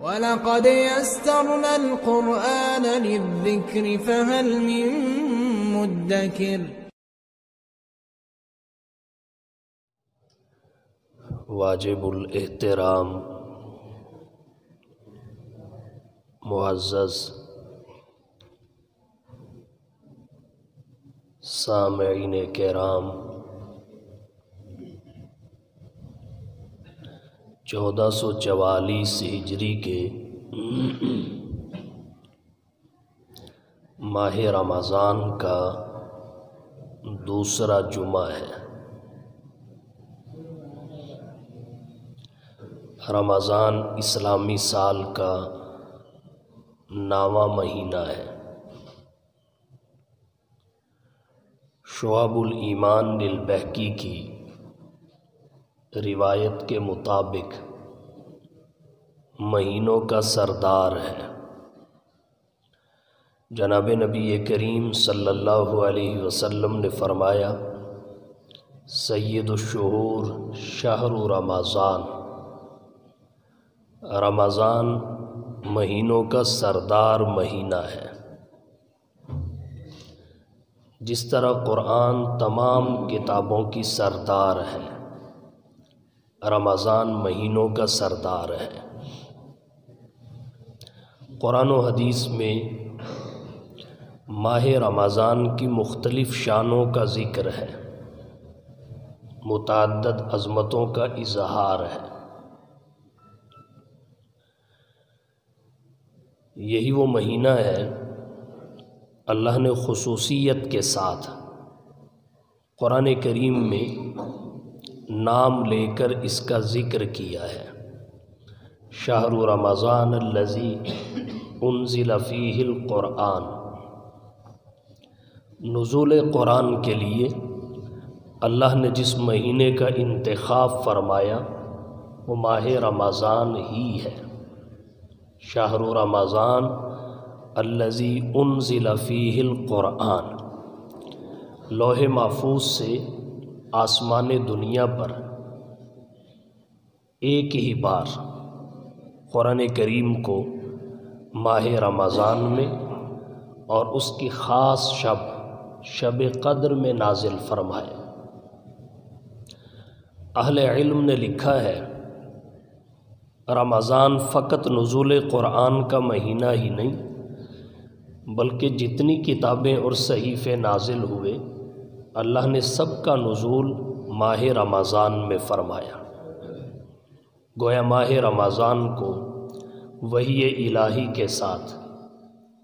وَلَقَدْ يَسَّرْنَا الْقُرْآنَ لِلذِّكْرِ فَهَلْ مِن مُّدَّكِرٍ۔ واجب الاحترام معزز سامعین کرام، 1444 ہجری کے ماہ رمضان کا دوسرا جمعہ ہے۔ رمضان اسلامی سال کا 9واں مہینہ ہے۔ شعب الایمان للبہقی کی روایت کے مطابق مہینوں کا سردار ہے۔ جناب نبی کریم صلی اللہ علیہ وسلم نے فرمایا، سید الشہور شہر رمضان، رمضان مہینوں کا سردار مہینہ ہے۔ جس طرح قرآن تمام کتابوں کی سردار ہے، رمضان مہینوں کا سردار ہے۔ قرآن و حدیث میں ماہ رمضان کی مختلف شانوں کا ذکر ہے، متعدد عظمتوں کا اظہار ہے۔ یہی وہ مہینہ ہے اللہ نے خصوصیت کے ساتھ قرآن کریم میں نام لے کر اس کا ذکر کیا ہے۔ شہر رمضان الذی انزل فیہ القرآن، نزول قرآن کے لیے اللہ نے جس مہینے کا انتخاب فرمایا وہ ماہ رمضان ہی ہے۔ شہر رمضان الذی انزل فیہ القرآن، لوح محفوظ سے آسمان دنیا پر ایک ہی بار قرآن کریم کو ماہ رمضان میں اور اس کی خاص شب قدر میں نازل فرمایا۔ اہل علم نے لکھا ہے، رمضان فقط نزول قرآن کا مہینہ ہی نہیں بلکہ جتنی کتابیں اور صحیفے نازل ہوئے اللہ نے سب کا نزول ماہ رمضان میں فرمایا۔ گویا ماہ رمضان کو وحی الہی کے ساتھ،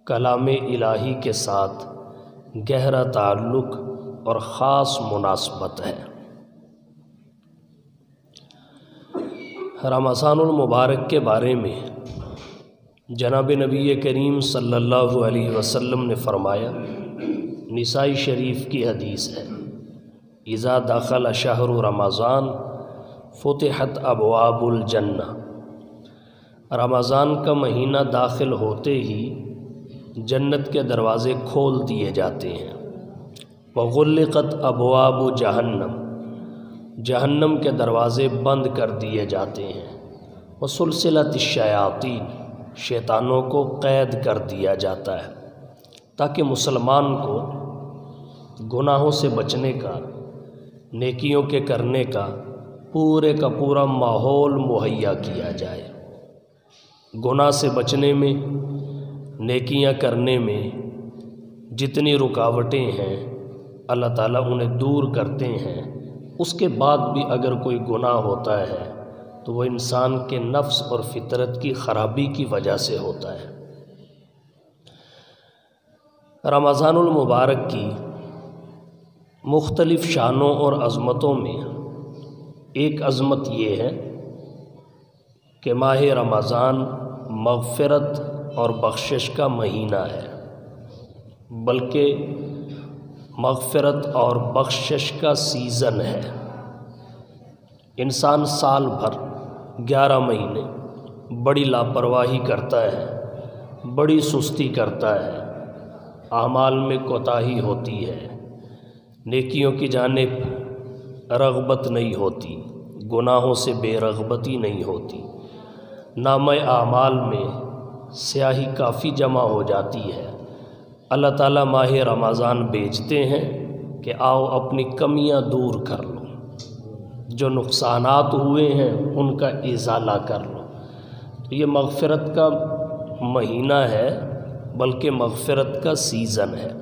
کلام الہی کے ساتھ گہرا تعلق اور خاص مناسبت ہے۔ رمضان المبارک کے بارے میں جناب نبی کریم صلی اللہ علیہ وسلم نے فرمایا، نسائی شریف کی حدیث ہے، اذا دخل شہر رمضان فتحت ابواب الجنہ، رمضان کا مہینہ داخل ہوتے ہی جنت کے دروازے کھول دیے جاتے ہیں۔ وغلقت ابواب جہنم، جہنم کے دروازے بند کر دیے جاتے ہیں۔ وسلسلت الشیاطین، شیطانوں کو قید کر دیا جاتا ہے تاکہ مسلمان کو گناہوں سے بچنے کا، نیکیوں کے کرنے کا پورے کا پورا ماحول مہیا کیا جائے۔ گناہ سے بچنے میں، نیکیاں کرنے میں جتنی رکاوٹیں ہیں اللہ تعالیٰ انہیں دور کرتے ہیں۔ اس کے بعد بھی اگر کوئی گناہ ہوتا ہے تو وہ انسان کے نفس اور فطرت کی خرابی کی وجہ سے ہوتا ہے۔ رمضان المبارک کی مختلف شانوں اور عظمتوں میں ایک عظمت یہ ہے کہ ماہ رمضان مغفرت اور بخشش کا مہینہ ہے، بلکہ مغفرت اور بخشش کا سیزن ہے۔ انسان سال بھر 11 مہینے بڑی لاپرواہی کرتا ہے، بڑی سستی کرتا ہے، اعمال میں کوتاہی ہوتی ہے، نیکیوں کی جانب رغبت نہیں ہوتی، گناہوں سے بے رغبتی نہیں ہوتی، نامہ اعمال میں سیاہی کافی جمع ہو جاتی ہے۔ اللہ تعالیٰ ماہ رمضان بھیجتے ہیں کہ آؤ اپنی کمیاں دور کر لو، جو نقصانات ہوئے ہیں ان کا ازالہ کر لو۔ تو یہ مغفرت کا مہینہ ہے، بلکہ مغفرت کا سیزن ہے۔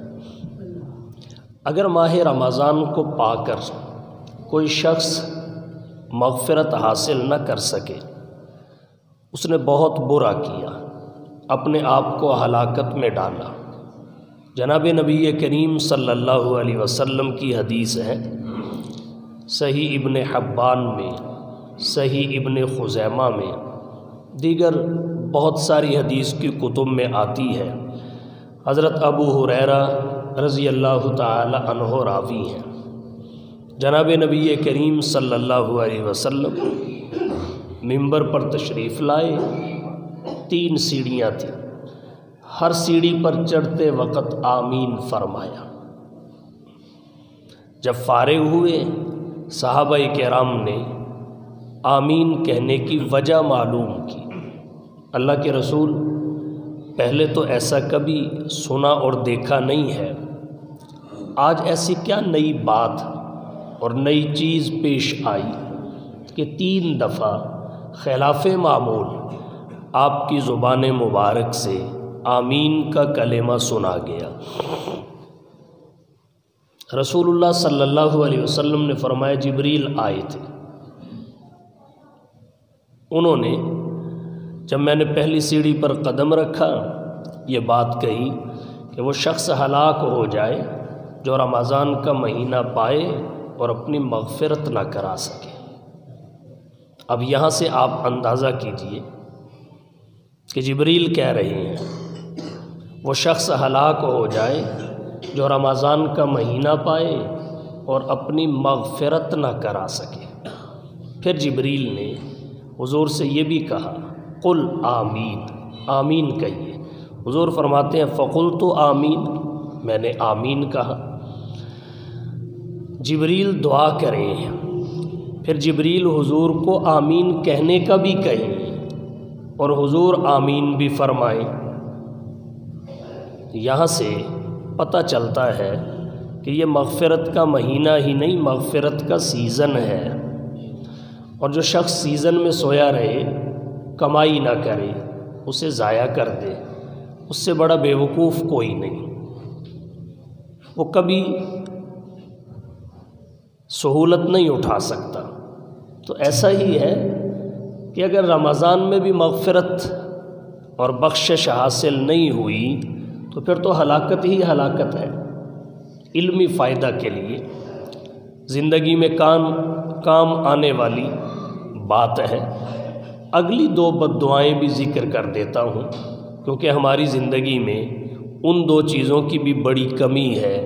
اگر ماہ رمضان کو پا کر کوئی شخص مغفرت حاصل نہ کر سکے، اس نے بہت برا کیا، اپنے آپ کو ہلاکت میں ڈالا۔ جناب نبی کریم صلی اللہ علیہ وسلم کی حدیث ہے، صحیح ابن حبان میں، صحیح ابن خزیمہ میں، دیگر بہت ساری حدیث کی کتب میں آتی ہے۔ حضرت ابو ہریرہ رضی اللہ تعالی عنہ راوی ہیں، جناب نبی کریم صلی اللہ علیہ وسلم منبر پر تشریف لائے، 3 سیڑھیاں تھیں، ہر سیڑھی پر چڑھتے وقت آمین فرمایا۔ جب فارغ ہوئے، صحابہ کرام نے آمین کہنے کی وجہ معلوم کی۔ اللہ کے رسول، پہلے تو ایسا کبھی سنا اور دیکھا نہیں ہے، آج ایسی کیا نئی بات اور نئی چیز پیش آئی کہ 3 دفعہ خلاف معمول آپ کی زبان مبارک سے آمین کا کلمہ سنا گیا۔ رسول اللہ صلی اللہ علیہ وسلم نے فرمایا جبریل آئے تھے، انہوں نے جب میں نے پہلی سیڑھی پر قدم رکھا یہ بات کہی کہ وہ شخص ہلاک ہو جائے جو رمضان کا مہینہ پائے اور اپنی مغفرت نہ کرا سکے۔ اب یہاں سے آپ اندازہ کیجئے کہ جبریل کہہ رہے ہیں وہ شخص ہلاک ہو جائے جو رمضان کا مہینہ پائے اور اپنی مغفرت نہ کرا سکے۔ پھر جبریل نے حضور سے یہ بھی کہا قل آمین، آمین کہیے۔ حضور فرماتے ہیں فقلت آمین، میں نے آمین کہا۔ جبریل دعا کریں، پھر جبریل حضور کو آمین کہنے کا بھی کہیں اور حضور آمین بھی فرمائیں۔ یہاں سے پتہ چلتا ہے کہ یہ مغفرت کا مہینہ ہی نہیں، مغفرت کا سیزن ہے، اور جو شخص سیزن میں سویا رہے، کمائی نہ کرے، اسے ضائع کر دے، اس سے بڑا بیوقوف کوئی نہیں۔ وہ کبھی سہولت نہیں اٹھا سکتا۔ تو ایسا ہی ہے کہ اگر رمضان میں بھی مغفرت اور بخشش حاصل نہیں ہوئی تو پھر تو ہلاکت ہی ہلاکت ہے۔ علمی فائدہ کے لیے زندگی میں کام آنے والی بات ہے، اگلی 2 بددعائیں بھی ذکر کر دیتا ہوں، کیونکہ ہماری زندگی میں ان 2 چیزوں کی بھی بڑی کمی ہے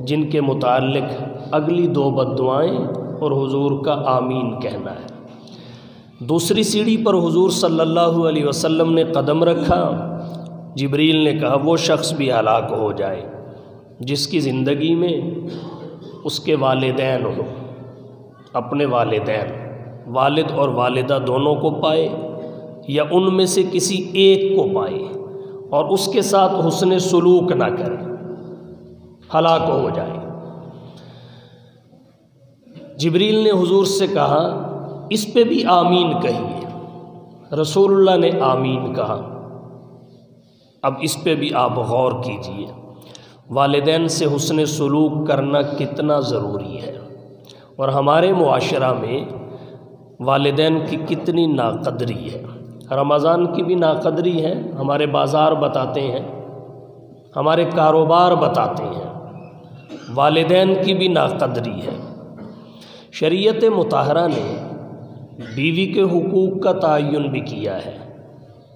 جن کے متعلق اگلی 2 بددعائیں اور حضور کا آمین کہنا ہے۔ دوسری سیڑھی پر حضور صلی اللہ علیہ وسلم نے قدم رکھا، جبریل نے کہا وہ شخص بھی ہلاک ہو جائے جس کی زندگی میں اس کے والدین ہوں، اپنے والدین، والد اور والدہ دونوں کو پائے یا ان میں سے کسی ایک کو پائے اور اس کے ساتھ حسن سلوک نہ کرے، ہلاک ہو جائے۔ جبریل نے حضور سے کہا اس پہ بھی آمین کہیے، رسول اللہ نے آمین کہا۔ اب اس پہ بھی آپ غور کیجئے، والدین سے حسن سلوک کرنا کتنا ضروری ہے، اور ہمارے معاشرہ میں والدین کی کتنی ناقدری ہے۔ رمضان کی بھی ناقدری ہے، ہمارے بازار بتاتے ہیں، ہمارے کاروبار بتاتے ہیں، والدین کی بھی ناقدری ہے۔ شریعت مطہرہ نے بیوی کے حقوق کا تعین بھی کیا ہے،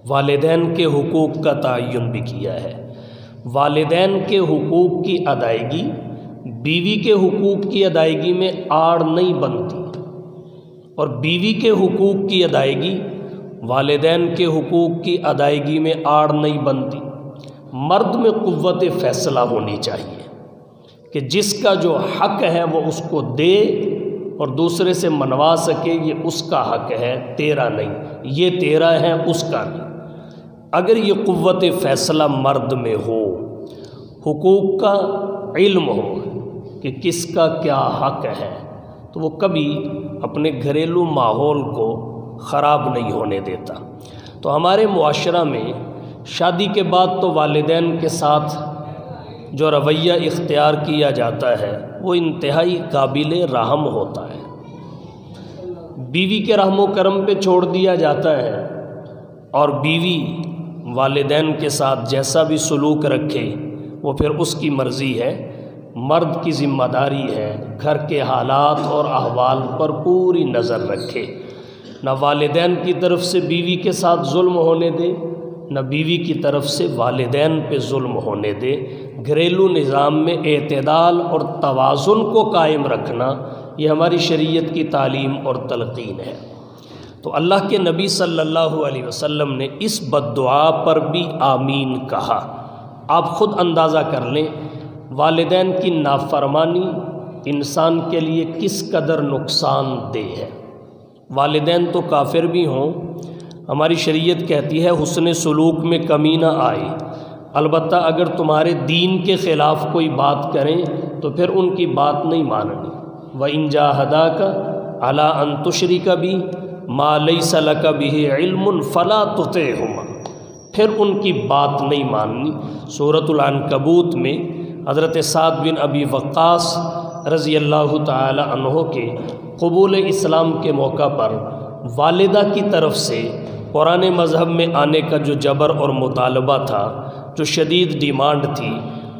والدین کے حقوق کا تعین بھی کیا ہے۔ والدین کے حقوق کی ادائیگی بیوی کے حقوق کی ادائیگی میں آڑ نہیں بنتی، اور بیوی کے حقوق کی ادائیگی والدین کے حقوق کی ادائیگی میں آڑ نہیں بنتی۔ مرد میں قوت فیصلہ ہونی چاہیے کہ جس کا جو حق ہے وہ اس کو دے اور دوسرے سے منوا سکے، یہ اس کا حق ہے، تیرا نہیں، یہ تیرا ہے، اس کا نہیں۔ اگر یہ قوت فیصلہ مرد میں ہو، حقوق کا علم ہو کہ کس کا کیا حق ہے، تو وہ کبھی اپنے گھریلو ماحول کو خراب نہیں ہونے دیتا۔ تو ہمارے معاشرہ میں شادی کے بعد تو والدین کے ساتھ جو رویہ اختیار کیا جاتا ہے وہ انتہائی قابل رحم ہوتا ہے۔ بیوی کے رحم و کرم پہ چھوڑ دیا جاتا ہے، اور بیوی والدین کے ساتھ جیسا بھی سلوک رکھے وہ پھر اس کی مرضی ہے۔ مرد کی ذمہ داری ہے گھر کے حالات اور احوال پر پوری نظر رکھے، نہ والدین کی طرف سے بیوی کے ساتھ ظلم ہونے دے، نہ بیوی کی طرف سے والدین پہ ظلم ہونے دے۔ گھریلو نظام میں اعتدال اور توازن کو قائم رکھنا یہ ہماری شریعت کی تعلیم اور تلقین ہے۔ تو اللہ کے نبی صلی اللہ علیہ وسلم نے اس بد دعا پر بھی آمین کہا۔ آپ خود اندازہ کر لیں والدین کی نافرمانی انسان کے لیے کس قدر نقصان دہ ہے۔ والدین تو کافر بھی ہوں، ہماری شریعت کہتی ہے حسن سلوک میں کمی نہ آئے، البتہ اگر تمہارے دین کے خلاف کوئی بات کریں تو پھر ان کی بات نہیں ماننی۔ وَإِن جَاهَدَاكَ عَلَىٰ أَن تُشْرِكَ بِي مَا لَيْسَ لَكَ بِهِ عِلْمٌ فَلَا تُطِعْهُمَا، پھر ان کی بات نہیں ماننی۔ سورۃ العنکبوت میں حضرت سعد بن ابی وقاص رضی اللہ تعالی عنہ کے قبول اسلام کے موقع پر والدہ کی طرف سے قرآن مذہب میں آنے کا جو جبر اور مطالبہ تھا، جو شدید ڈیمانڈ تھی،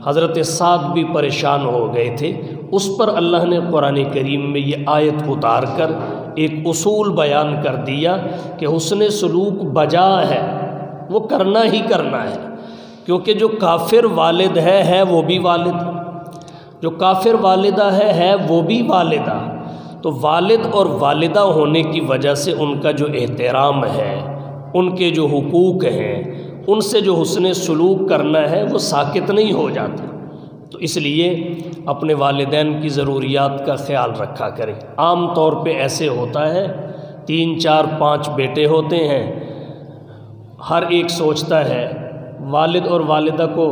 حضرت سعد بھی پریشان ہو گئے تھے۔ اس پر اللہ نے قرآن کریم میں یہ آیت اتار کر ایک اصول بیان کر دیا کہ حسن سلوک بجا ہے، وہ کرنا ہی کرنا ہے، کیونکہ جو کافر والد ہے وہ بھی والد، جو کافر والدہ ہے وہ بھی والدہ۔ تو والد اور والدہ ہونے کی وجہ سے ان کا جو احترام ہے، ان کے جو حقوق ہیں، ان سے جو حسن سلوک کرنا ہے وہ ساکت نہیں ہو جاتا۔ تو اس لیے اپنے والدین کی ضروریات کا خیال رکھا کریں۔ عام طور پہ ایسے ہوتا ہے 3 4 5 بیٹے ہوتے ہیں، ہر ایک سوچتا ہے والد اور والدہ کو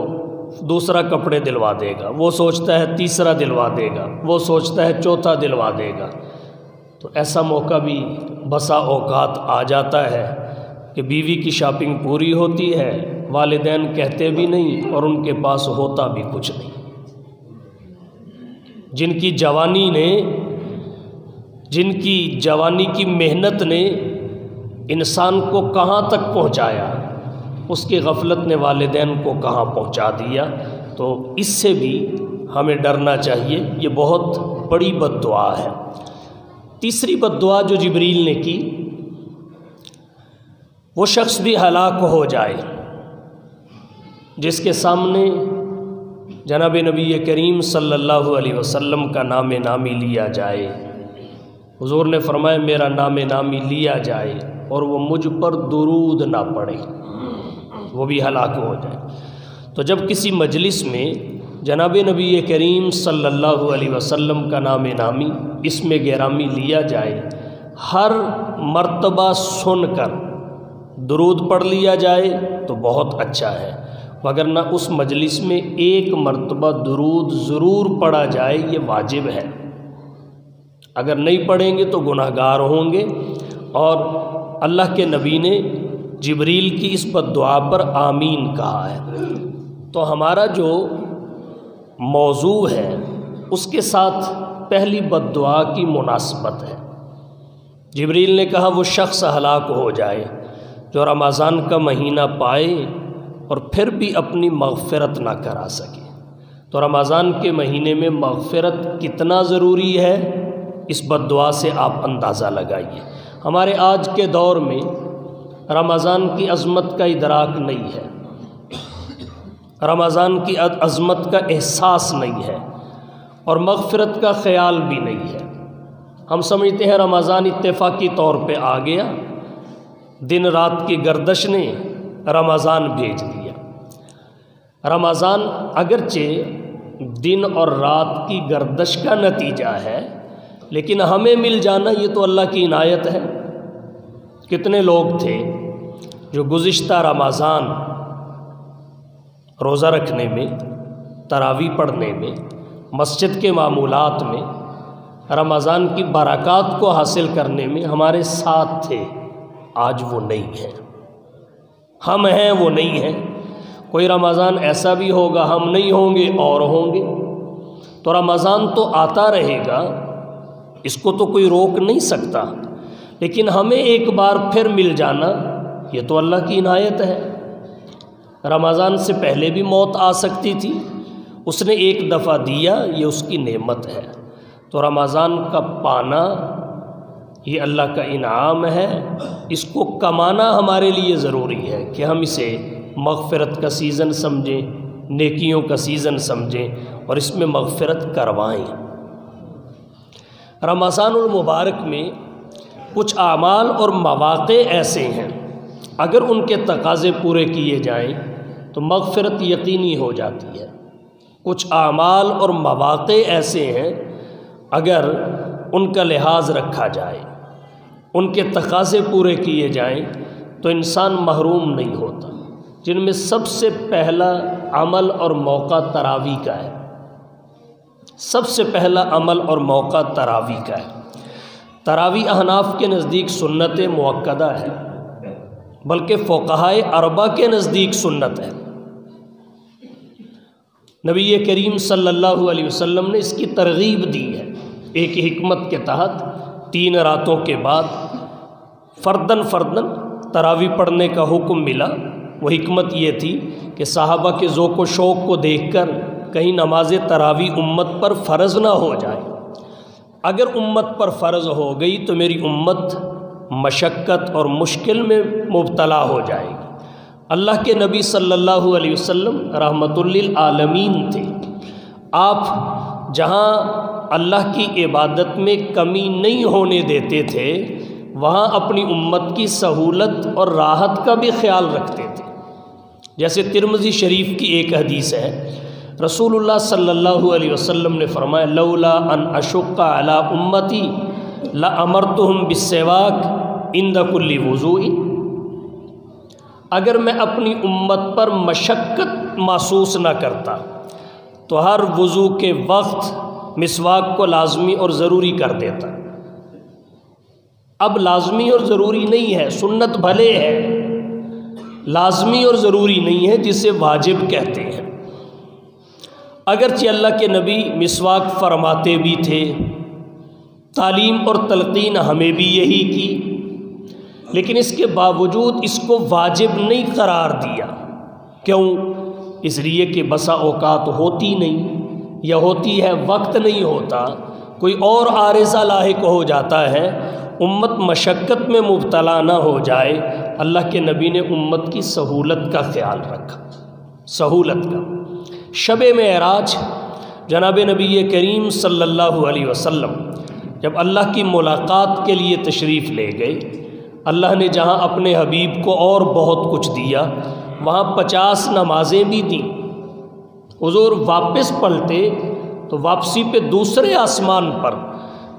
دوسرا کپڑے دلوا دے گا، وہ سوچتا ہے تیسرا دلوا دے گا، وہ سوچتا ہے چوتھا دلوا دے گا۔ تو ایسا موقع بھی بسا اوقات آ جاتا ہے کہ بیوی کی شاپنگ پوری ہوتی ہے، والدین کہتے بھی نہیں اور ان کے پاس ہوتا بھی کچھ نہیں۔ جن کی جوانی کی محنت نے انسان کو کہاں تک پہنچایا، اس کی غفلت نے والدین کو کہاں پہنچا دیا۔ تو اس سے بھی ہمیں ڈرنا چاہیے، یہ بہت بڑی بد دعا ہے۔ تیسری بد دعا جو جبریل نے کی، وہ شخص بھی ہلاک ہو جائے جس کے سامنے جناب نبی کریم صلی اللہ علیہ وسلم کا نام نامی لیا جائے۔ حضور نے فرمایا میرا نام نامی لیا جائے اور وہ مجھ پر درود نہ پڑے، وہ بھی ہلاک ہو جائے۔ تو جب کسی مجلس میں جناب نبی کریم صلی اللہ علیہ وسلم کا نام نامی اسم گرامی لیا جائے، ہر مرتبہ سن کر درود پڑھ لیا جائے تو بہت اچھا ہے، وگرنہ اس مجلس میں ایک مرتبہ درود ضرور پڑھا جائے، یہ واجب ہے۔ اگر نہیں پڑھیں گے تو گناہ گار ہوں گے۔ اور اللہ کے نبی نے جبریل کی اس بد دعا پر آمین کہا ہے۔ تو ہمارا جو موضوع ہے اس کے ساتھ پہلی بد دعا کی مناسبت ہے۔ جبریل نے کہا وہ شخص ہلاک ہو جائے جو رمضان کا مہینہ پائے اور پھر بھی اپنی مغفرت نہ کرا سکے۔ تو رمضان کے مہینے میں مغفرت کتنا ضروری ہے، اس بد دعا سے آپ اندازہ لگائیے۔ ہمارے آج کے دور میں رمضان کی عظمت کا ادراک نہیں ہے، رمضان کی عظمت کا احساس نہیں ہے، اور مغفرت کا خیال بھی نہیں ہے۔ ہم سمجھتے ہیں رمضان اتفاقی طور پہ آ گیا، دن رات کی گردش نے رمضان بھیج دیا۔ رمضان اگرچہ دن اور رات کی گردش کا نتیجہ ہے، لیکن ہمیں مل جانا یہ تو اللہ کی عنایت ہے۔ کتنے لوگ تھے جو گزشتہ رمضان روزہ رکھنے میں، تراویح پڑھنے میں، مسجد کے معمولات میں، رمضان کی برکات کو حاصل کرنے میں ہمارے ساتھ تھے، آج وہ نہیں ہیں۔ ہم ہیں، وہ نہیں ہیں۔ کوئی رمضان ایسا بھی ہوگا ہم نہیں ہوں گے اور ہوں گے۔ تو رمضان تو آتا رہے گا، اس کو تو کوئی روک نہیں سکتا، لیکن ہمیں ایک بار پھر مل جانا یہ تو اللہ کی عنایت ہے۔ رمضان سے پہلے بھی موت آ سکتی تھی، اس نے ایک دفعہ دیا، یہ اس کی نعمت ہے۔ تو رمضان کا پانا یہ اللہ کا انعام ہے، اس کو کمانا ہمارے لیے ضروری ہے کہ ہم اسے مغفرت کا سیزن سمجھیں، نیکیوں کا سیزن سمجھیں اور اس میں مغفرت کروائیں۔ رمضان المبارک میں کچھ اعمال اور مواقع ایسے ہیں، اگر ان کے تقاضے پورے کیے جائیں تو مغفرت یقینی ہو جاتی ہے۔ کچھ اعمال اور مواقع ایسے ہیں، اگر ان کا لحاظ رکھا جائے، ان کے تقاضے پورے کیے جائیں تو انسان محروم نہیں ہوتا، جن میں سب سے پہلا عمل اور موقع تراویح کا ہے۔ سب سے پہلا عمل اور موقع تراویح کا ہے۔ تراویح احناف کے نزدیک سنت مؤکدہ ہے، بلکہ فقہائے اربعہ کے نزدیک سنت ہے۔ نبی کریم صلی اللہ علیہ وسلم نے اس کی ترغیب دی ہے۔ ایک حکمت کے تحت 3 راتوں کے بعد فردن تراویح پڑھنے کا حکم ملا۔ وہ حکمت یہ تھی کہ صحابہ کے ذوق و شوق کو دیکھ کر کہیں نماز تراویح امت پر فرض نہ ہو جائے۔ اگر امت پر فرض ہو گئی تو میری امت مشقت اور مشکل میں مبتلا ہو جائے گی۔ اللہ کے نبی صلی اللہ علیہ وسلم رحمت للعالمین تھے۔ آپ جہاں اللہ کی عبادت میں کمی نہیں ہونے دیتے تھے، وہاں اپنی امت کی سہولت اور راحت کا بھی خیال رکھتے تھے۔ جیسے ترمذی شریف کی ایک حدیث ہے، رسول اللہ صلی اللہ علیہ وسلم نے فرمایا لولا ان اشق علی امتی لامرتہم بالسواک عند کل وضوء۔ اگر میں اپنی امت پر مشقت محسوس نہ کرتا تو ہر وضو کے وقت مسواک کو لازمی اور ضروری کر دیتا۔ اب لازمی اور ضروری نہیں ہے، سنت بھلے ہے، لازمی اور ضروری نہیں ہے، جسے واجب کہتے ہیں۔ اگرچہ اللہ کے نبی مسواک فرماتے بھی تھے، تعلیم اور تلقین ہمیں بھی یہی کی، لیکن اس کے باوجود اس کو واجب نہیں قرار دیا۔ کیوں؟ اس لیے کہ بسا اوقات ہوتی نہیں، یا ہوتی ہے وقت نہیں ہوتا، کوئی اور عارضہ لاحق ہو جاتا ہے، امت مشقت میں مبتلا نہ ہو جائے۔ اللہ کے نبی نے امت کی سہولت کا خیال رکھا، سہولت کا۔ شب معراج جناب نبی کریم صلی اللہ علیہ وسلم جب اللہ کی ملاقات کے لیے تشریف لے گئے، اللہ نے جہاں اپنے حبیب کو اور بہت کچھ دیا، وہاں 50 نمازیں بھی دیں۔ حضور واپس پلٹے تو واپسی پہ دوسرے آسمان پر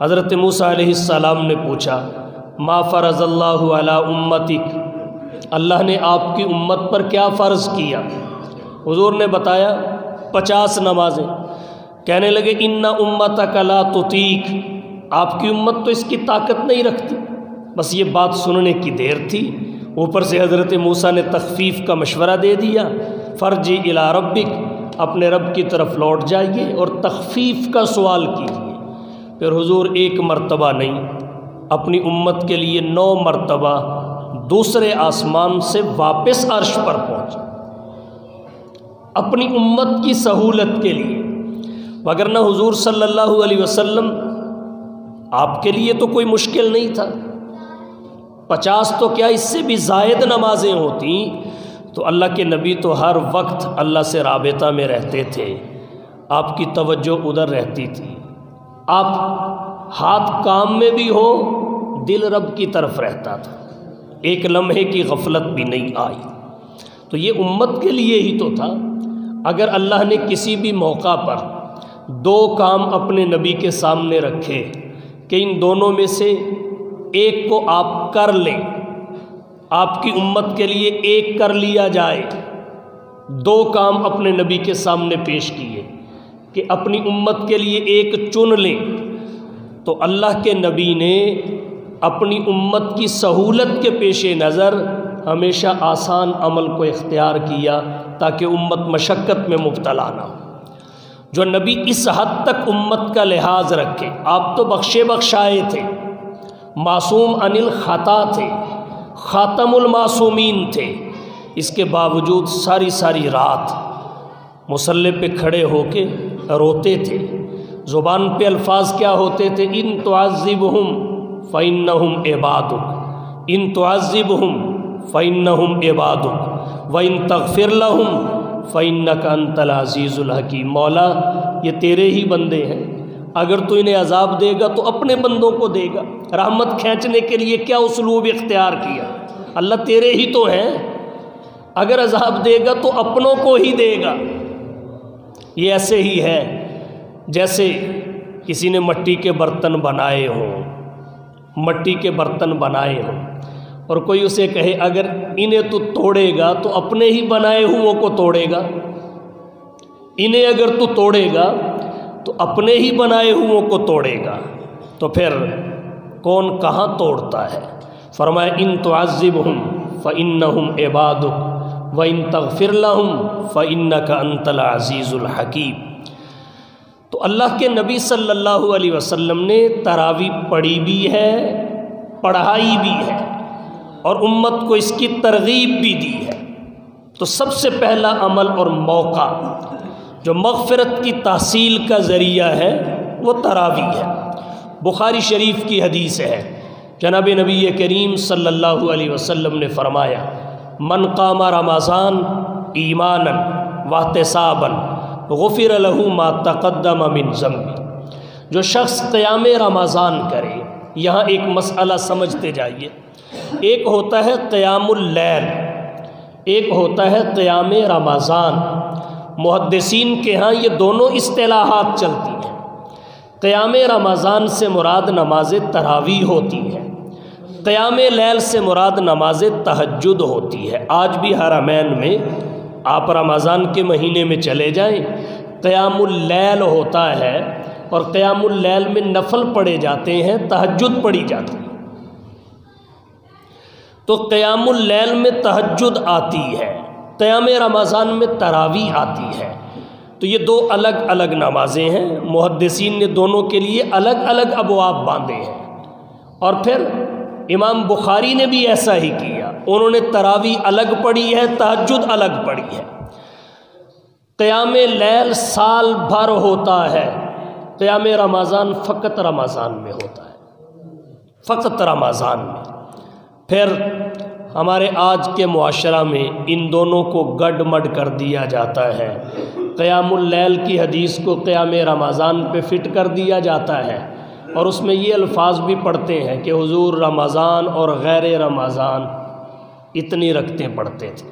حضرت موسیٰ علیہ السلام نے پوچھا ما فرض اللہ علی امتک، اللہ نے آپ کی امت پر کیا فرض کیا؟ حضور نے بتایا 50 نمازیں۔ کہنے لگے ان امتک لا تطیق، آپ کی امت تو اس کی طاقت نہیں رکھتی۔ بس یہ بات سننے کی دیر تھی، اوپر سے حضرت موسیٰ نے تخفیف کا مشورہ دے دیا، فرجی الی ربک، اپنے رب کی طرف لوٹ جائیے اور تخفیف کا سوال کیجیے۔ پھر حضور ایک مرتبہ نہیں، اپنی امت کے لیے 9 مرتبہ دوسرے آسمان سے واپس عرش پر پہنچے، اپنی امت کی سہولت کے لیے۔ وگرنہ حضور صلی اللہ علیہ وسلم آپ کے لیے تو کوئی مشکل نہیں تھا، 50 تو کیا اس سے بھی زائد نمازیں ہوتی، تو اللہ کے نبی تو ہر وقت اللہ سے رابطہ میں رہتے تھے، آپ کی توجہ ادھر رہتی تھی، آپ ہاتھ کام میں بھی ہو دل رب کی طرف رہتا تھا، ایک لمحے کی غفلت بھی نہیں آئی۔ تو یہ امت کے لیے ہی تو تھا۔ اگر اللہ نے کسی بھی موقع پر 2 کام اپنے نبی کے سامنے رکھے کہ ان دونوں میں سے ایک کو آپ کر لیں، آپ کی امت کے لیے ایک کر لیا جائے۔ دو کام اپنے نبی کے سامنے پیش کیے کہ اپنی امت کے لیے ایک چن لیں، تو اللہ کے نبی نے اپنی امت کی سہولت کے پیش نظر ہمیشہ آسان عمل کو اختیار کیا تاکہ امت مشقت میں مبتلا نہ ہو۔ جو نبی اس حد تک امت کا لحاظ رکھے، آپ تو بخشے بخشائے تھے، معصوم عن الخطا تھے، خاتم المعصومین تھے، اس کے باوجود ساری رات مصلی پہ کھڑے ہو کے روتے تھے۔ زبان پہ الفاظ کیا ہوتے تھے؟ ان تعذبہم فإنہم عبادک، ان تعذبہم فإنہم عبادک وإن تغفر لہم فإنک انت العزیز الحکیم۔ مولا یہ تیرے ہی بندے ہیں، اگر تو انہیں عذاب دے گا تو اپنے بندوں کو دے گا۔ رحمت کھینچنے کے لیے کیا اسلوب اختیار کیا؟ اللہ تیرے ہی تو ہیں، اگر عذاب دے گا تو اپنوں کو ہی دے گا۔ یہ ایسے ہی ہے جیسے کسی نے مٹی کے برتن بنائے ہوں، مٹی کے برتن بنائے ہوں اور کوئی اسے کہے اگر انہیں تو توڑے گا تو اپنے ہی بنائے ہوئے کو توڑے گا، انہیں اگر تو توڑے گا تو اپنے ہی بنائے ہوئے کو توڑے گا، تو پھر کون کہاں توڑتا ہے؟ فرمایا ان تعذبہم فإنہم عبادک وإن تغفر لہم فإنک انت العزیز الحکیم۔ تو اللہ کے نبی صلی اللہ علیہ وسلم نے تراویح پڑھی بھی ہے، پڑھائی بھی ہے اور امت کو اس کی ترغیب بھی دی ہے۔ تو سب سے پہلا عمل اور موقع جو مغفرت کی تحصیل کا ذریعہ ہے وہ تراویح ہے۔ بخاری شریف کی حدیث ہے، جناب نبی کریم صلی اللہ علیہ وسلم نے فرمایا من قام رمضان ایمانا واحتسابا غفر له ما تقدم من ذنبه۔ جو شخص قیام رمضان کرے، یہاں ایک مسئلہ سمجھتے جائیے، ایک ہوتا ہے قیام اللیل، ایک ہوتا ہے قیام رمضان۔ محدثین کے ہاں یہ دونوں اصطلاحات چلتی ہیں۔ قیام رمضان سے مراد نماز تراویح ہوتی ہے، قیام لیل سے مراد نماز تہجد ہوتی ہے۔ آج بھی حرمین میں آپ رمضان کے مہینے میں چلے جائیں، قیام اللیل ہوتا ہے اور قیام اللیل میں نفل پڑھے جاتے ہیں، تہجد پڑھی جاتی ہے۔ تو قیام اللیل میں تہجد آتی ہے، قیام رمضان میں تراویح آتی ہے۔ تو یہ دو الگ الگ نمازیں ہیں، محدثین نے دونوں کے لیے الگ الگ ابواب باندھے ہیں۔ اور پھر امام بخاری نے بھی ایسا ہی کیا، انہوں نے تراویح الگ پڑھی ہے، تہجد الگ پڑھی ہے۔ قیام لیل سال بھر ہوتا ہے، قیام رمضان فقط رمضان میں ہوتا ہے، فقط رمضان میں۔ پھر ہمارے آج کے معاشرہ میں ان دونوں کو گڈ مڈ کر دیا جاتا ہے، قیام اللیل کی حدیث کو قیام رمضان پہ فٹ کر دیا جاتا ہے، اور اس میں یہ الفاظ بھی پڑھتے ہیں کہ حضور رمضان اور غیر رمضان اتنی رکعتیں پڑھتے تھے۔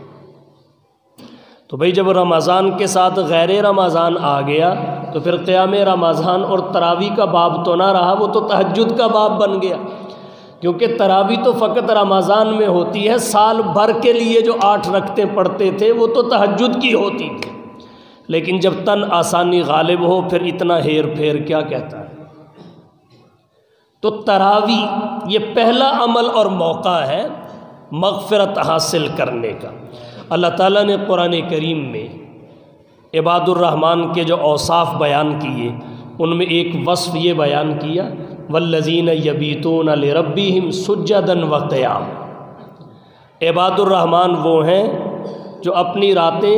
تو بھئی جب رمضان کے ساتھ غیر رمضان آ گیا تو پھر قیام رمضان اور تراویح کا باب تو نہ رہا، وہ تو تہجد کا باب بن گیا، کیونکہ تراویح تو فقط رمضان میں ہوتی ہے، سال بھر کے لیے جو 8 رکعتیں پڑھتے تھے وہ تو تہجد کی ہوتی تھی۔ لیکن جب تن آسانی غالب ہو پھر اتنا ہیر پھیر کیا کہتا ہے؟ تو تراویح یہ پہلا عمل اور موقع ہے مغفرت حاصل کرنے کا۔ اللہ تعالیٰ نے قرآن کریم میں عباد الرحمن کے جو اوصاف بیان کیے ان میں ایک وصف یہ بیان کیا والذین یبیتون لربہم سجدا وقیاما۔ عباد الرحمن وہ ہیں جو اپنی راتیں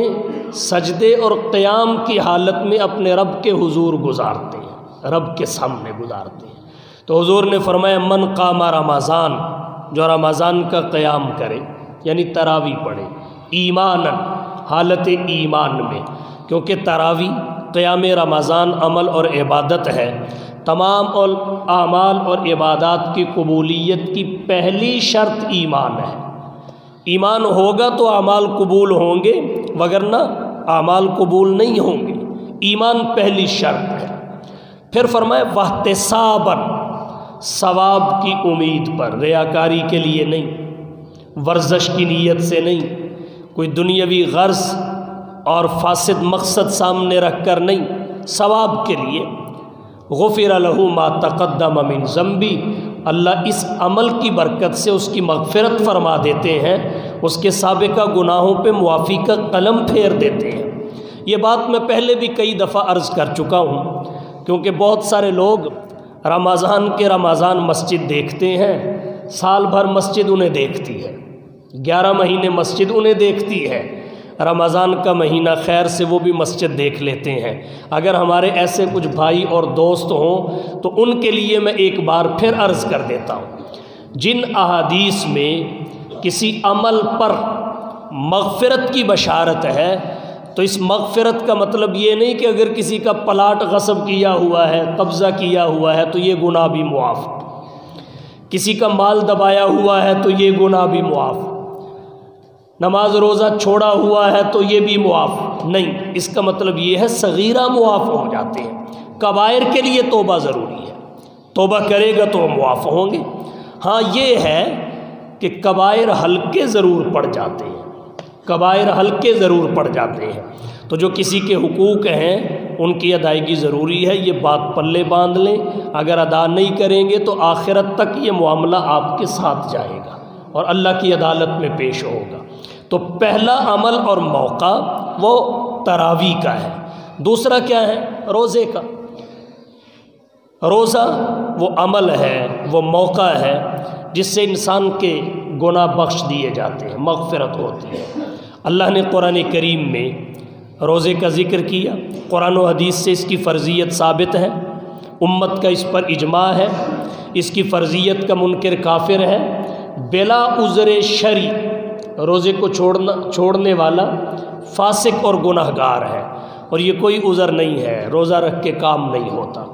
سجدے اور قیام کی حالت میں اپنے رب کے حضور گزارتے ہیں، رب کے سامنے گزارتے ہیں۔ تو حضور نے فرمایا من قام رمضان، جو رمضان کا قیام کرے یعنی تراویح پڑھے، ایمانا حالت ایمان میں، کیونکہ تراویح قیام رمضان عمل اور عبادت ہے۔ تمام اعمال اور عبادات کی قبولیت کی پہلی شرط ایمان ہے۔ ایمان ہوگا تو اعمال قبول ہوں گے، وگرنہ اعمال قبول نہیں ہوں گے۔ ایمان پہلی شرط ہے۔ پھر فرمایا واحتسابا، ثواب کی امید پر، ریاکاری کے لیے نہیں، ورزش کی نیت سے نہیں، کوئی دنیاوی غرض اور فاسد مقصد سامنے رکھ کر نہیں، ثواب کے لیے، غفر لہ ما تقدم من ذنبی، اللہ اس عمل کی برکت سے اس کی مغفرت فرما دیتے ہیں، اس کے سابقہ گناہوں پہ معافی کا قلم پھیر دیتے ہیں۔ یہ بات میں پہلے بھی کئی دفعہ عرض کر چکا ہوں، کیونکہ بہت سارے لوگ رمضان مسجد دیکھتے ہیں، سال بھر مسجد انہیں دیکھتی ہے، 11 مہینے مسجد انہیں دیکھتی ہے، رمضان کا مہینہ خیر سے وہ بھی مسجد دیکھ لیتے ہیں۔ اگر ہمارے ایسے کچھ بھائی اور دوست ہوں تو ان کے لیے میں ایک بار پھر عرض کر دیتا ہوں، جن احادیث میں کسی عمل پر مغفرت کی بشارت ہے تو اس مغفرت کا مطلب یہ نہیں کہ اگر کسی کا پلاٹ غصب کیا ہوا ہے، قبضہ کیا ہوا ہے تو یہ گناہ بھی معاف، کسی کا مال دبایا ہوا ہے تو یہ گناہ بھی معاف، نماز روزہ چھوڑا ہوا ہے تو یہ بھی معاف نہیں۔ اس کا مطلب یہ ہے صغیرہ معاف ہو جاتے ہیں، کبائر کے لیے توبہ ضروری ہے، توبہ کرے گا تو معاف ہوں گے۔ ہاں یہ ہے کہ کبائر ہلکے ضرور پڑ جاتے ہیں، کبائر ہلکے ضرور پڑ جاتے ہیں، تو جو کسی کے حقوق ہیں ان کی ادائیگی ضروری ہے، یہ بات پلے باندھ لیں، اگر ادا نہیں کریں گے تو آخرت تک یہ معاملہ آپ کے ساتھ جائے گا اور اللہ کی عدالت میں پیش ہوگا۔ تو پہلا عمل اور موقع وہ تراویح کا ہے۔ دوسرا کیا ہے؟ روزے کا۔ روزہ وہ عمل ہے، وہ موقع ہے جس سے انسان کے گناہ بخش دیے جاتے ہیں، مغفرت ہوتی ہے۔ اللہ نے قرآن کریم میں روزے کا ذکر کیا، قرآن و حدیث سے اس کی فرضیت ثابت ہے، امت کا اس پر اجماع ہے، اس کی فرضیت کا منکر کافر ہے، بلا عذر شرعی روزے کو چھوڑنے والا فاسق اور گناہگار ہے، اور یہ کوئی عذر نہیں ہے، روزہ رکھ کے کام نہیں ہوتا،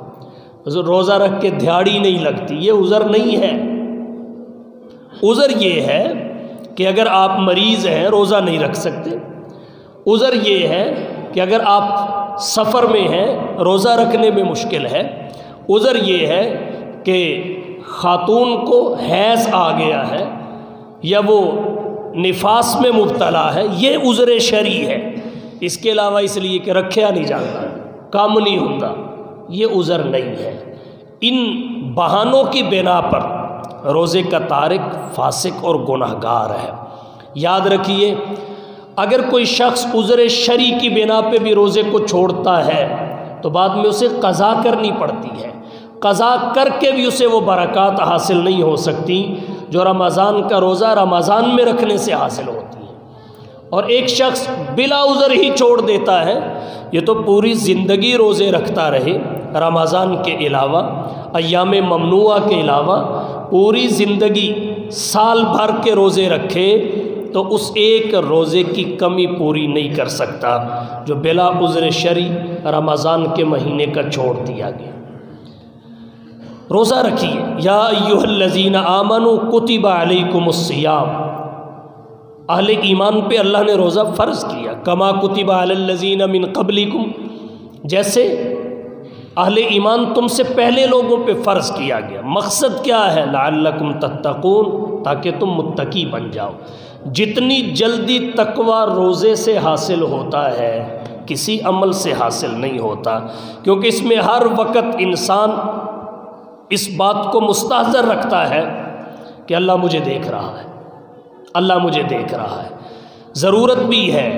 روزہ رکھ کے دھیاڑی نہیں لگتی، یہ عذر نہیں ہے۔ عذر یہ ہے کہ اگر آپ مریض ہیں روزہ نہیں رکھ سکتے، عذر یہ ہے کہ اگر آپ سفر میں ہیں روزہ رکھنے میں مشکل ہے، عذر یہ ہے کہ خاتون کو حیض آ گیا ہے یا وہ نفاس میں مبتلا ہے، یہ عذر شرعی ہے۔ اس کے علاوہ اس لیے کہ رکھیا نہیں جاتا، کام نہیں ہوتا، یہ عذر نہیں ہے۔ ان بہانوں کی بنا پر روزے کا تارک فاسق اور گناہگار ہے۔ یاد رکھیے، اگر کوئی شخص عذر شرعی کی بنا پہ بھی روزے کو چھوڑتا ہے تو بعد میں اسے قضا کرنی پڑتی ہے، قضا کر کے بھی اسے وہ برکات حاصل نہیں ہو سکتی جو رمضان کا روزہ رمضان میں رکھنے سے حاصل ہوتی ہے۔ اور ایک شخص بلا عذر ہی چھوڑ دیتا ہے، یہ تو پوری زندگی روزے رکھتا رہے، رمضان کے علاوہ، ایام ممنوعہ کے علاوہ پوری زندگی سال بھر کے روزے رکھے تو اس ایک روزے کی کمی پوری نہیں کر سکتا جو بلا عذر شرعی رمضان کے مہینے کا چھوڑ دیا گیا۔ روزہ رکھیے، یا ایھا الذین آمنوا کتب علیکم الصیام، اہل ایمان پہ اللہ نے روزہ فرض کیا، کما کتب علی الذین من قبلکم، جیسے اہل ایمان تم سے پہلے لوگوں پہ فرض کیا گیا۔ مقصد کیا ہے؟ لعلکم تتقون، تاکہ تم متقی بن جاؤ۔ جتنی جلدی تقوی روزے سے حاصل ہوتا ہے کسی عمل سے حاصل نہیں ہوتا، کیونکہ اس میں ہر وقت انسان اس بات کو مستحضر رکھتا ہے کہ اللہ مجھے دیکھ رہا ہے، اللہ مجھے دیکھ رہا ہے، ضرورت بھی ہے،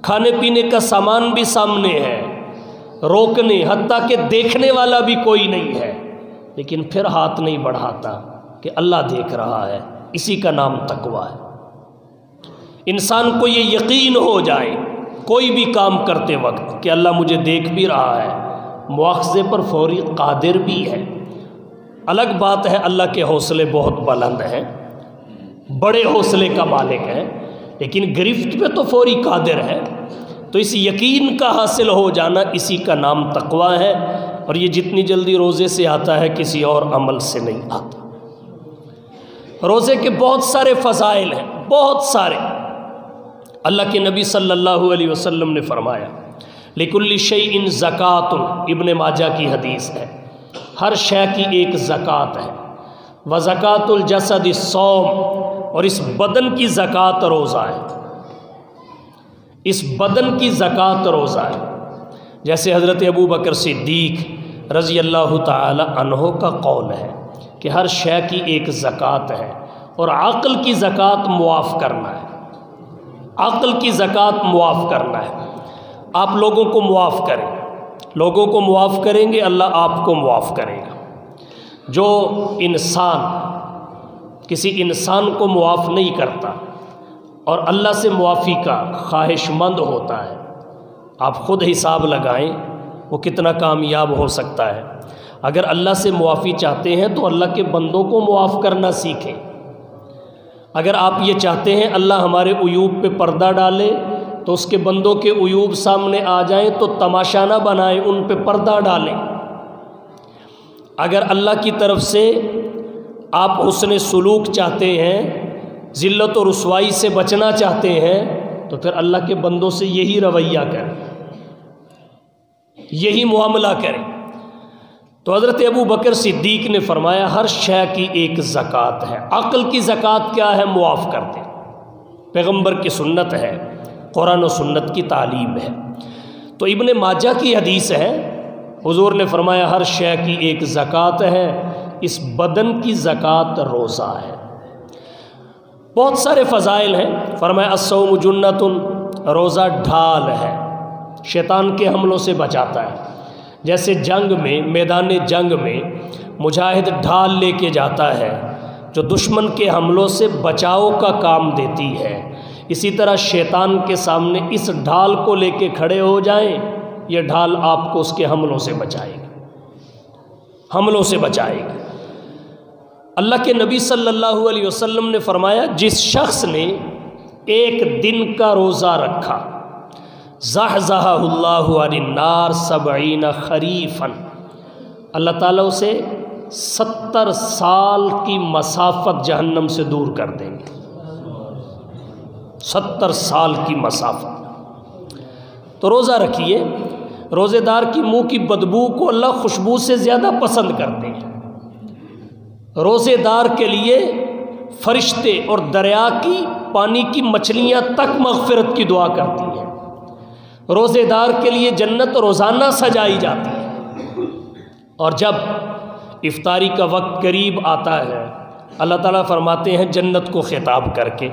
کھانے پینے کا سامان بھی سامنے ہے، روکنے حتیٰ کہ دیکھنے والا بھی کوئی نہیں ہے، لیکن پھر ہاتھ نہیں بڑھاتا کہ اللہ دیکھ رہا ہے۔ اسی کا نام تقویٰ ہے۔ انسان کو یہ یقین ہو جائے کوئی بھی کام کرتے وقت کہ اللہ مجھے دیکھ بھی رہا ہے، مواخذے پر فوری قادر بھی ہے۔ الگ بات ہے اللہ کے حوصلے بہت بلند ہیں، بڑے حوصلے کا مالک ہے، لیکن گرفت پہ تو فوری قادر ہے۔ تو اس یقین کا حاصل ہو جانا اسی کا نام تقویٰ ہے، اور یہ جتنی جلدی روزے سے آتا ہے کسی اور عمل سے نہیں آتا۔ روزے کے بہت سارے فضائل ہیں، بہت سارے۔ اللہ کے نبی صلی اللہ علیہ وسلم نے فرمایا لِكُلِّ شَيْءٍ زَكَاةٌ، ابن ماجہ کی حدیث ہے، ہر شے کی ایک زکوٰۃ ہے۔ وزکوٰۃ الجسد الصوم، اور اس بدن کی زکوٰۃ روزہ ہے، اس بدن کی زکوٰۃ روزہ ہے۔ جیسے حضرت ابو بکر صدیق رضی اللہ تعالی عنہ کا قول ہے کہ ہر شے کی ایک زکوٰۃ ہے، اور عقل کی زکوٰۃ معاف کرنا ہے، عقل کی زکوٰۃ معاف کرنا ہے۔ آپ لوگوں کو معاف کریں، لوگوں کو معاف کریں گے، اللہ آپ کو معاف کرے گا۔ جو انسان کسی انسان کو معاف نہیں کرتا اور اللہ سے معافی کا خواہش مند ہوتا ہے، آپ خود حساب لگائیں وہ کتنا کامیاب ہو سکتا ہے۔ اگر اللہ سے معافی چاہتے ہیں تو اللہ کے بندوں کو معاف کرنا سیکھیں۔ اگر آپ یہ چاہتے ہیں اللہ ہمارے عیوب پہ پردہ ڈالے تو اس کے بندوں کے عیوب سامنے آ جائیں تو تماشا نہ بنائیں، ان پہ پردہ ڈالیں۔ اگر اللہ کی طرف سے آپ حسن سلوک چاہتے ہیں، ذلت و رسوائی سے بچنا چاہتے ہیں، تو پھر اللہ کے بندوں سے یہی رویہ کریں، یہی معاملہ کریں۔ تو حضرت ابو بکر صدیق نے فرمایا ہر شے کی ایک زکوٰۃ ہے۔ عقل کی زکوٰۃ کیا ہے؟ معاف کر دیں۔ پیغمبر کی سنت ہے، قرآن و سنت کی تعلیم ہے۔ تو ابن ماجہ کی حدیث ہے، حضور نے فرمایا ہر شے کی ایک زکوٰۃ ہے، اس بدن کی زکوٰۃ روزہ ہے۔ بہت سارے فضائل ہیں۔ فرمایا الصوم جنۃ، روزہ ڈھال ہے، شیطان کے حملوں سے بچاتا ہے۔ جیسے جنگ میں، میدان جنگ میں مجاہد ڈھال لے کے جاتا ہے جو دشمن کے حملوں سے بچاؤ کا کام دیتی ہے، اسی طرح شیطان کے سامنے اس ڈھال کو لے کے کھڑے ہو جائیں، یہ ڈھال آپ کو اس کے حملوں سے بچائے گی، حملوں سے بچائے گی۔ اللہ کے نبی صلی اللہ علیہ وسلم نے فرمایا جس شخص نے ایک دن کا روزہ رکھا، زحزحہ اللہ عن النار 70 خریفا، اللہ تعالیٰ اسے 70 سال کی مسافت جہنم سے دور کر دیں گے، 70 سال کی مسافت۔ تو روزہ رکھیے۔ روزے دار کی منہ کی بدبو کو اللہ خوشبو سے زیادہ پسند کرتے ہیں۔ روزے دار کے لیے فرشتے اور دریا کی پانی کی مچھلیاں تک مغفرت کی دعا کرتی ہیں۔ روزے دار کے لیے جنت روزانہ سجائی جاتی ہے۔ اور جب افطاری کا وقت قریب آتا ہے، اللہ تعالیٰ فرماتے ہیں جنت کو خطاب کر کے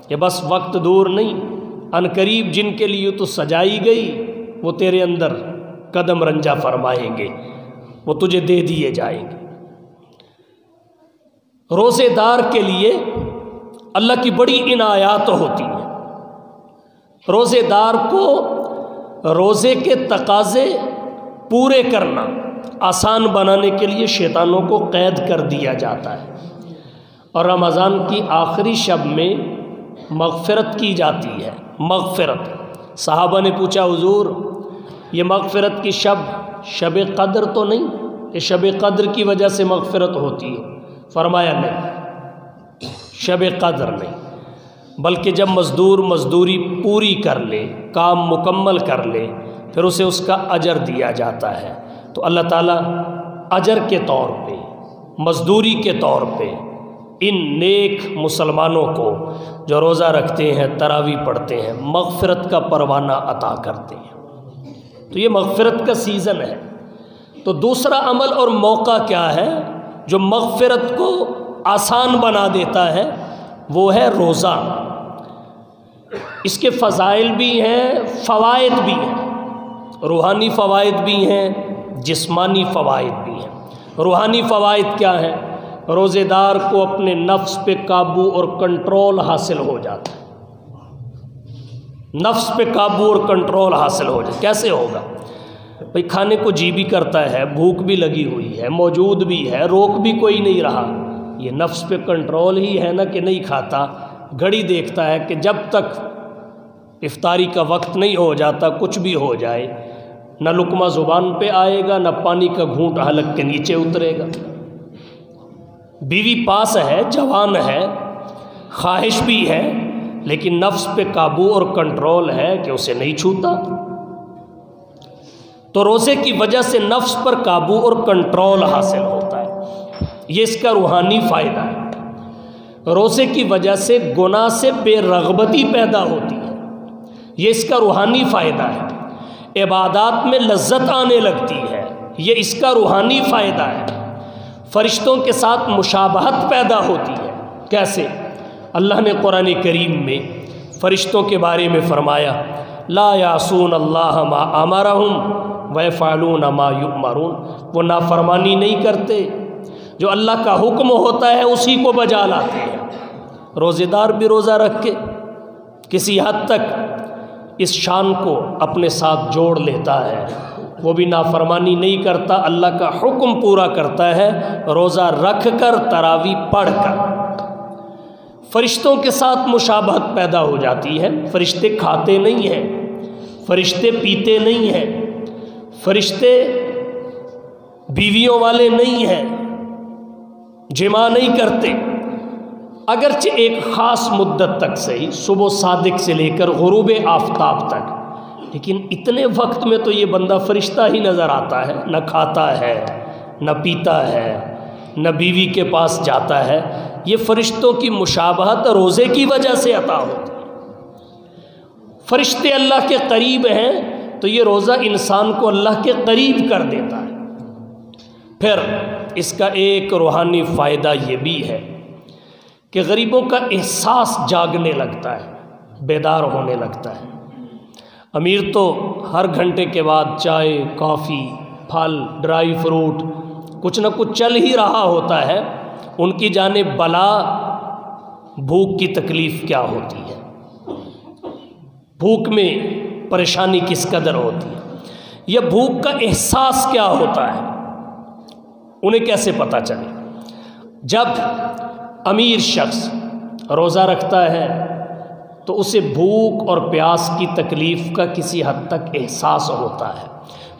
کہ بس وقت دور نہیں، ان قریب جن کے لیے تو سجائی گئی وہ تیرے اندر قدم رنجہ فرمائیں گے، وہ تجھے دے دیے جائیں گے۔ روزے دار کے لیے اللہ کی بڑی عنایات ہوتی ہیں۔ روزے دار کو روزے کے تقاضے پورے کرنا آسان بنانے کے لیے شیطانوں کو قید کر دیا جاتا ہے، اور رمضان کی آخری شب میں مغفرت کی جاتی ہے۔ مغفرت، صحابہ نے پوچھا حضور یہ مغفرت کی شب قدر تو نہیں کہ شب قدر کی وجہ سے مغفرت ہوتی ہے؟ فرمایا نہیں، شب قدر نہیں، بلکہ جب مزدور مزدوری پوری کر لے، کام مکمل کر لے، پھر اسے اس کا اجر دیا جاتا ہے۔ تو اللہ تعالیٰ اجر کے طور پہ، مزدوری کے طور پہ ان نیک مسلمانوں کو جو روزہ رکھتے ہیں، تراویح پڑھتے ہیں، مغفرت کا پروانہ عطا کرتے ہیں۔ تو یہ مغفرت کا سیزن ہے۔ تو دوسرا عمل اور موقع کیا ہے جو مغفرت کو آسان بنا دیتا ہے؟ وہ ہے روزہ۔ اس کے فضائل بھی ہیں، فوائد بھی ہیں، روحانی فوائد بھی ہیں، جسمانی فوائد بھی ہیں۔ روحانی فوائد کیا ہیں؟ روزے دار کو اپنے نفس پہ قابو اور کنٹرول حاصل ہو جاتا ہے، نفس پہ قابو اور کنٹرول حاصل ہو جاتا ہے۔ کیسے ہوگا؟ بھئی کھانے کو جی بھی کرتا ہے، بھوک بھی لگی ہوئی ہے، موجود بھی ہے، روک بھی کوئی نہیں رہا، یہ نفس پہ کنٹرول ہی ہے نا کہ نہیں کھاتا۔ گھڑی دیکھتا ہے کہ جب تک افطاری کا وقت نہیں ہو جاتا کچھ بھی ہو جائے، نہ لقمہ زبان پہ آئے گا، نہ پانی کا گھونٹ حلق کے نیچے اترے گا۔ بیوی پاس ہے، جوان ہے، خواہش بھی ہے، لیکن نفس پہ قابو اور کنٹرول ہے کہ اسے نہیں چھوتا۔ تو روزے کی وجہ سے نفس پر قابو اور کنٹرول حاصل ہوتا ہے، یہ اس کا روحانی فائدہ ہے۔ روزے کی وجہ سے گناہ سے بے رغبتی پیدا ہوتی ہے، یہ اس کا روحانی فائدہ ہے۔ عبادات میں لذت آنے لگتی ہے، یہ اس کا روحانی فائدہ ہے۔ فرشتوں کے ساتھ مشابہت پیدا ہوتی ہے۔ کیسے؟ اللہ نے قرآن کریم میں فرشتوں کے بارے میں فرمایا لا یعصون اللہ ما امرہم ویفعلون ما یؤمرون، وہ نافرمانی نہیں کرتے، جو اللہ کا حکم ہوتا ہے اسی کو بجا لاتے ہیں۔ روزے دار بھی روزہ رکھ کے کسی حد تک اس شان کو اپنے ساتھ جوڑ لیتا ہے، وہ بھی نافرمانی نہیں کرتا، اللہ کا حکم پورا کرتا ہے روزہ رکھ کر، تراویح پڑھ کر۔ فرشتوں کے ساتھ مشابہت پیدا ہو جاتی ہے۔ فرشتے کھاتے نہیں ہیں، فرشتے پیتے نہیں ہیں، فرشتے بیویوں والے نہیں ہیں، جماع نہیں کرتے، اگرچہ ایک خاص مدت تک صحیح، صبح صادق سے لے کر غروب آفتاب تک، لیکن اتنے وقت میں تو یہ بندہ فرشتہ ہی نظر آتا ہے، نہ کھاتا ہے، نہ پیتا ہے، نہ بیوی کے پاس جاتا ہے۔ یہ فرشتوں کی مشابہت روزے کی وجہ سے عطا ہوتی ہے۔ فرشتے اللہ کے قریب ہیں تو یہ روزہ انسان کو اللہ کے قریب کر دیتا ہے۔ پھر اس کا ایک روحانی فائدہ یہ بھی ہے کہ غریبوں کا احساس جاگنے لگتا ہے، بیدار ہونے لگتا ہے۔ امیر تو ہر گھنٹے کے بعد چائے، کافی، پھل، ڈرائی فروٹ، کچھ نہ کچھ چل ہی رہا ہوتا ہے، ان کی جانب بلا بھوک کی تکلیف کیا ہوتی ہے، بھوک میں پریشانی کس قدر ہوتی ہے، یا بھوک کا احساس کیا ہوتا ہے، انہیں کیسے پتہ چلے؟ جب امیر شخص روزہ رکھتا ہے تو اسے بھوک اور پیاس کی تکلیف کا کسی حد تک احساس ہوتا ہے،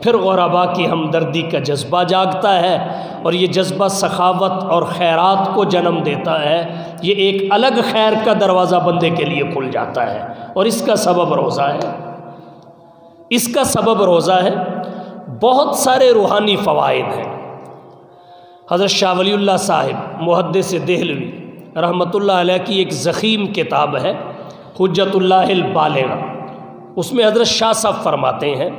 پھر غرباء کی ہمدردی کا جذبہ جاگتا ہے، اور یہ جذبہ سخاوت اور خیرات کو جنم دیتا ہے۔ یہ ایک الگ خیر کا دروازہ بندے کے لیے کھل جاتا ہے، اور اس کا سبب روزہ ہے، اس کا سبب روزہ ہے۔ بہت سارے روحانی فوائد ہیں۔ حضرت شاہ ولی اللہ صاحب محدث دہلوی رحمۃ اللہ علیہ کی ایک ضخیم کتاب ہے حجت اللہ البالغہ، اس میں حضرت شاہ صاحب فرماتے ہیں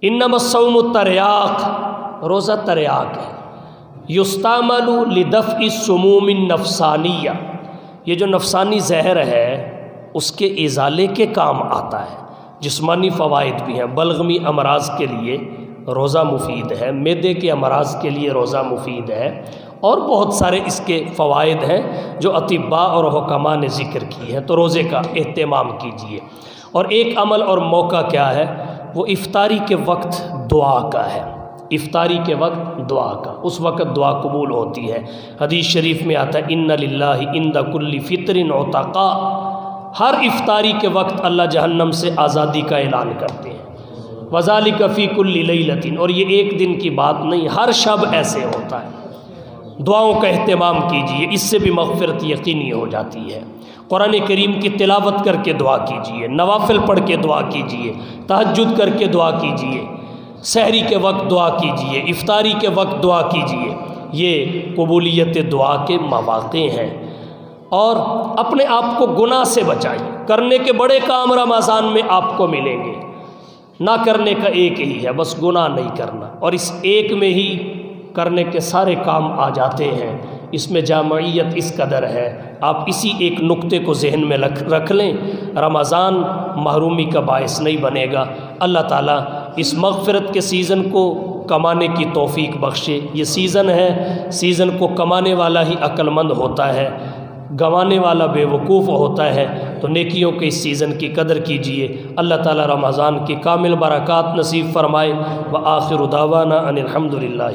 انما الصوم تریاق، روزہ تریاق ہے، یستعمل لدفع السموم النفسانیہ، یہ جو نفسانی زہر ہے اس کے ازالے کے کام آتا ہے۔ جسمانی فوائد بھی ہیں، بلغمی امراض کے لیے روزہ مفید ہے، معدے کے امراض کے لیے روزہ مفید ہے، اور بہت سارے اس کے فوائد ہیں جو اطباء اور حکماء نے ذکر کی ہیں۔ تو روزے کا اہتمام کیجیے۔ اور ایک عمل اور موقع کیا ہے؟ وہ افطاری کے وقت دعا کا ہے، افطاری کے وقت دعا کا، اس وقت دعا قبول ہوتی ہے۔ حدیث شریف میں آتا ہے ان للہ عند کل فطر عتقاء، ہر افطاری کے وقت اللہ جہنم سے آزادی کا اعلان کرتے ہیں۔ وذالک فی کل لیلۃ، اور یہ ایک دن کی بات نہیں، ہر شب ایسے ہوتا ہے۔ دعاؤں کا اہتمام کیجیے، اس سے بھی مغفرت یقینی ہو جاتی ہے۔ قرآن کریم کی تلاوت کر کے دعا کیجیے، نوافل پڑھ کے دعا کیجیے، تہجد کر کے دعا کیجیے، سحری کے وقت دعا کیجیے، افطاری کے وقت دعا کیجیے، یہ قبولیت دعا کے مواقع ہیں۔ اور اپنے آپ کو گناہ سے بچائیے، کرنے کے بڑے کام رمضان میں آپ کو ملیں گے، نہ کرنے کا ایک ہی ہے، بس گناہ نہیں کرنا، اور اس ایک میں ہی کرنے کے سارے کام آ جاتے ہیں۔ اس میں جامعیت اس قدر ہے، آپ اسی ایک نقطے کو ذہن میں رکھ لیں، رمضان محرومی کا باعث نہیں بنے گا۔ اللہ تعالیٰ اس مغفرت کے سیزن کو کمانے کی توفیق بخشے۔ یہ سیزن ہے، سیزن کو کمانے والا ہی عقل مند ہوتا ہے، گنوانے والا بے وقوف ہوتا ہے۔ تو نیکیوں کے اس سیزن کی قدر کیجیے۔ اللہ تعالیٰ رمضان کی کامل برکات نصیب فرمائے۔ وآخر دعوانا ان الحمد للہ۔